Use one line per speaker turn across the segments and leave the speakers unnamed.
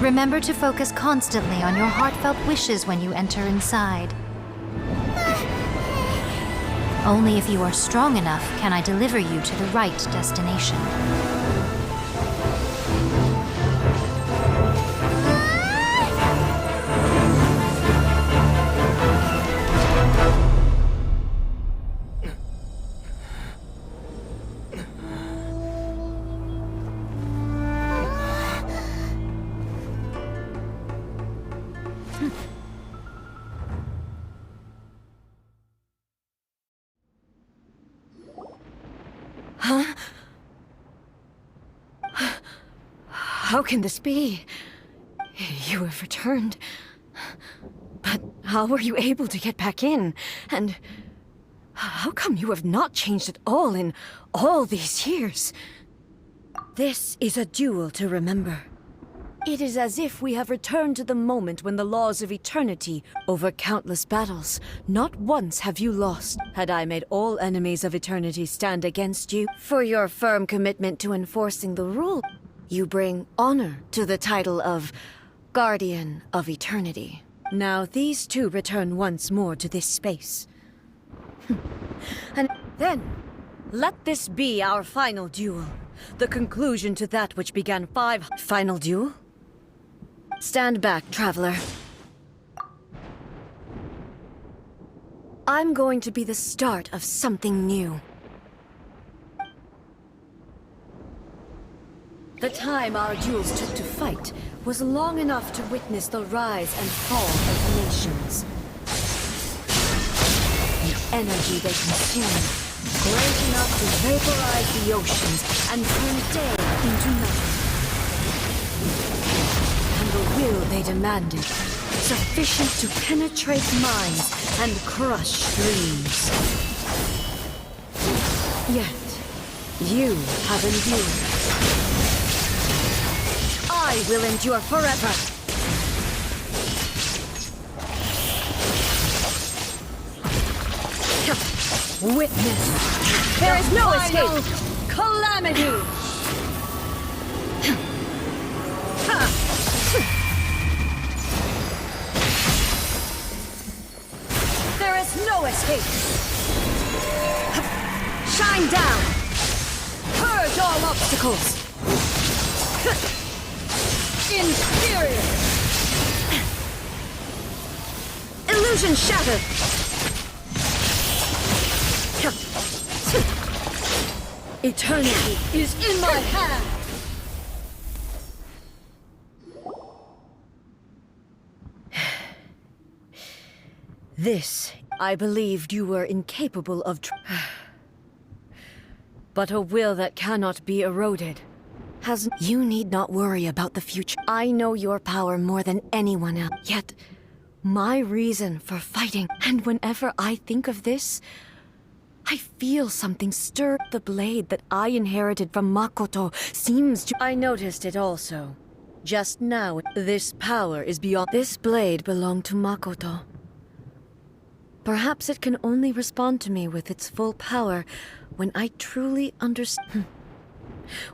Remember to focus constantly on your heartfelt wishes when you enter inside. Only if you are strong enough can I deliver you to the right destination.
Huh? How can this be? You have returned. But how were you able to get back in? And how come you have not changed at all in all these years? This is a duel to remember. It is as if we have returned to the moment when the laws of eternity over countless battles. Not once have you lost. Had I made all enemies of eternity stand against you for your firm commitment to enforcing the rule, you bring honor to the title of Guardian of Eternity. Now these two return once more to this space. And then, let this be our final duel. The conclusion to that which began Final duel? Stand back, traveler. I'm going to be the start of something new. The time our duels took to fight was long enough to witness the rise and fall of the nations. The energy they consumed, great enough to vaporize the oceans and turn day into night. And the will they demanded, sufficient to penetrate minds and crush dreams. Yet, you have endured. I will endure forever. Witness. There is no escape. Calamity. There is no escape. Shine down. Purge all obstacles. Inferior! Illusion shattered! Eternity is in my hand! This, I believed you were incapable of but a will that cannot be eroded. You need not worry about the future. I know your power more than anyone else. Yet, my reason for fighting, and whenever I think of this, I feel something stir. The blade that I inherited from Makoto seems to... I noticed it also. Just now, this power is beyond... This blade belonged to Makoto. Perhaps it can only respond to me with its full power when I truly understand...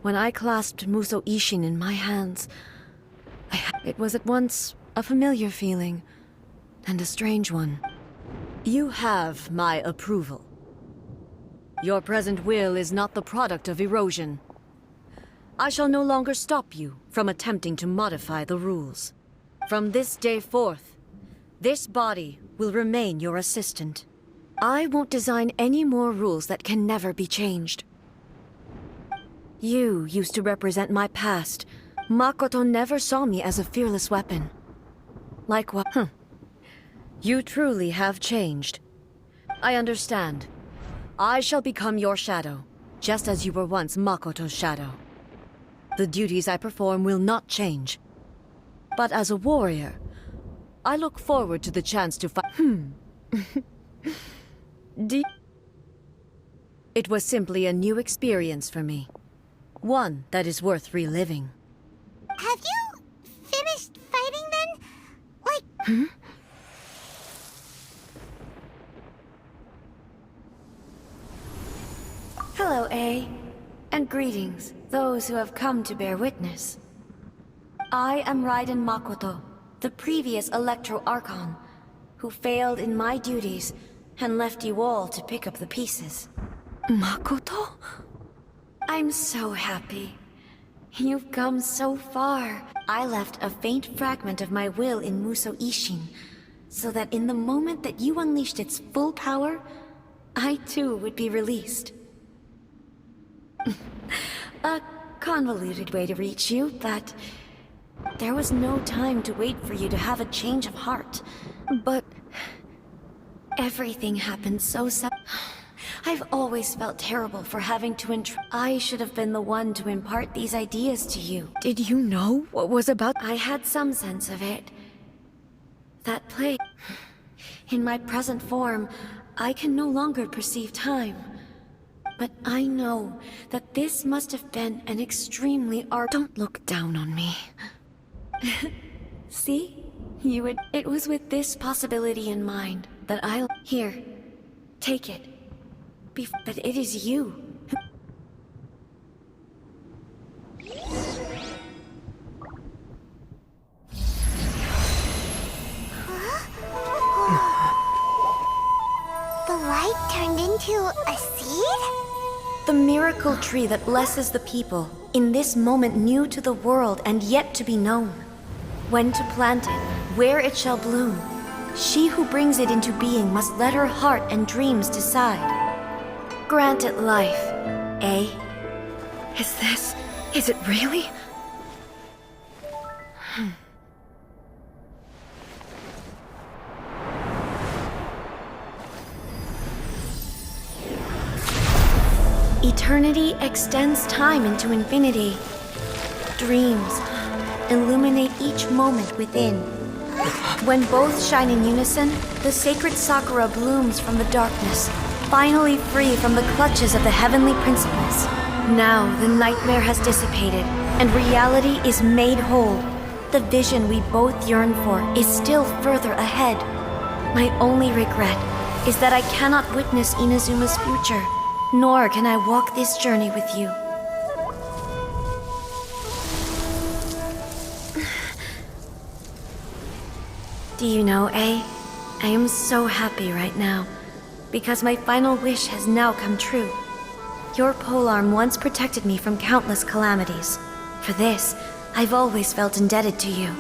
When I clasped Muso Ishin in my hands, it was at once a familiar feeling, and a strange one. You have my approval. Your present will is not the product of erosion. I shall no longer stop you from attempting to modify the rules. From this day forth, this body will remain your assistant. I won't design any more rules that can never be changed. You used to represent my past. Makoto never saw me as a fearless weapon. Like what? You truly have changed. I understand. I shall become your shadow, just as you were once Makoto's shadow. The duties I perform will not change. But as a warrior, I look forward to the chance to fight. It was simply a new experience for me. One that is worth reliving.
Have you finished fighting then? Like...
Hello, A. And greetings, those who have come to bear witness. I am Raiden Makoto, the previous Electro Archon, who failed in my duties and left you all to pick up the pieces.
Makoto?
I'm so happy. You've come so far. I left a faint fragment of my will in Muso Ishin, so that in the moment that you unleashed its full power, I too would be released. A convoluted way to reach you, but there was no time to wait for you to have a change of heart. But everything happened so I've always felt terrible for having to I should have been the one to impart these ideas to you.
Did you know what was about?
I had some sense of it. That plague. In my present form, I can no longer perceive time. But I know that this must have been an extremely
Don't look down on me.
See? It was with this possibility in mind that Here. Take it. But it is you.
The light turned into a seed?
The miracle tree that blesses the people, in this moment new to the world and yet to be known. When to plant it, where it shall bloom. She who brings it into being must let her heart and dreams decide. Grant it life, eh?
Is it really?
Eternity extends time into infinity. Dreams illuminate each moment within. When both shine in unison, the sacred Sakura blooms from the darkness, finally free from the clutches of the heavenly principles. Now the nightmare has dissipated, and reality is made whole. The vision we both yearn for is still further ahead. My only regret is that I cannot witness Inazuma's future, nor can I walk this journey with you. Do you know, I am so happy right now, because my final wish has now come true. Your polearm once protected me from countless calamities. For this, I've always felt indebted to you.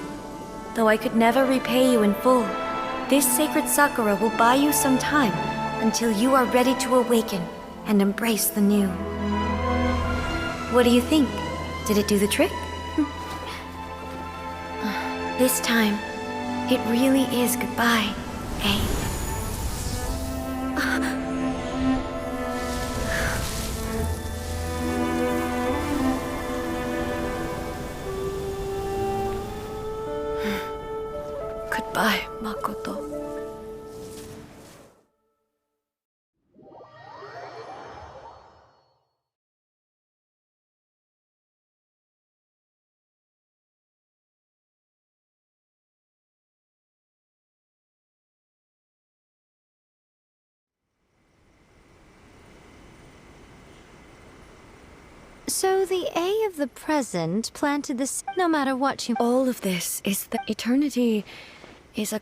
Though I could never repay you in full, this sacred Sakura will buy you some time until you are ready to awaken and embrace the new. What do you think? Did it do the trick? This time, it really is goodbye, eh?
Goodbye, Makoto.
So the A of the present planted this. No matter what you.
All of this is that eternity is a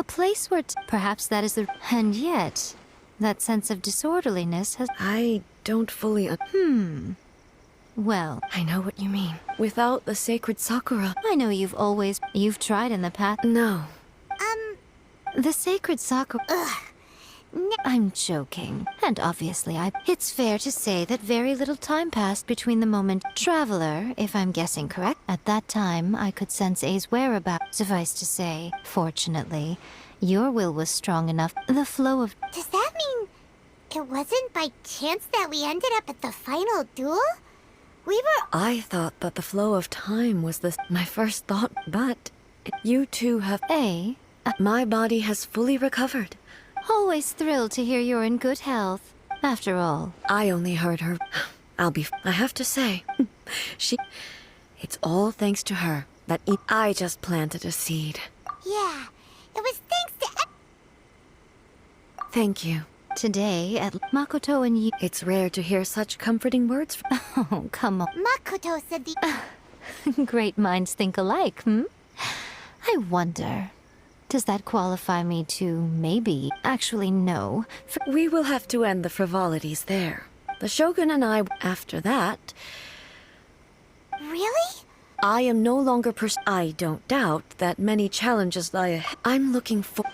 place where. Perhaps that is the. And yet, that sense of disorderliness has.
I don't fully.
Well,
I know what you mean. Without the sacred Sakura.
I know you've tried in the past.
No.
The sacred Sakura. I'm joking. And obviously it's fair to say that very little time passed between the moment. Traveler, if I'm guessing correct. At that time, I could sense A's whereabouts. Suffice to say, fortunately, your will was strong enough. The flow of.
Does that mean it wasn't by chance that we ended up at the final duel? We were.
I thought that the flow of time was my first thought, but you two have.
A.
My body has fully recovered.
Always thrilled to hear you're in good health. After all,
I only heard her. I have to say, it's all thanks to her that I just planted a seed.
Yeah, it was thanks to.
Thank you.
Today at Makoto and you.
It's rare to hear such comforting words from...
Oh, come on.
Makoto said the...
Great minds think alike, hmm? I wonder, does that qualify me to maybe, actually no,
We will have to end the frivolities there. The Shogun and I, after that,
Really?
I am no longer I don't doubt that many challenges lie ahead. I'm looking for...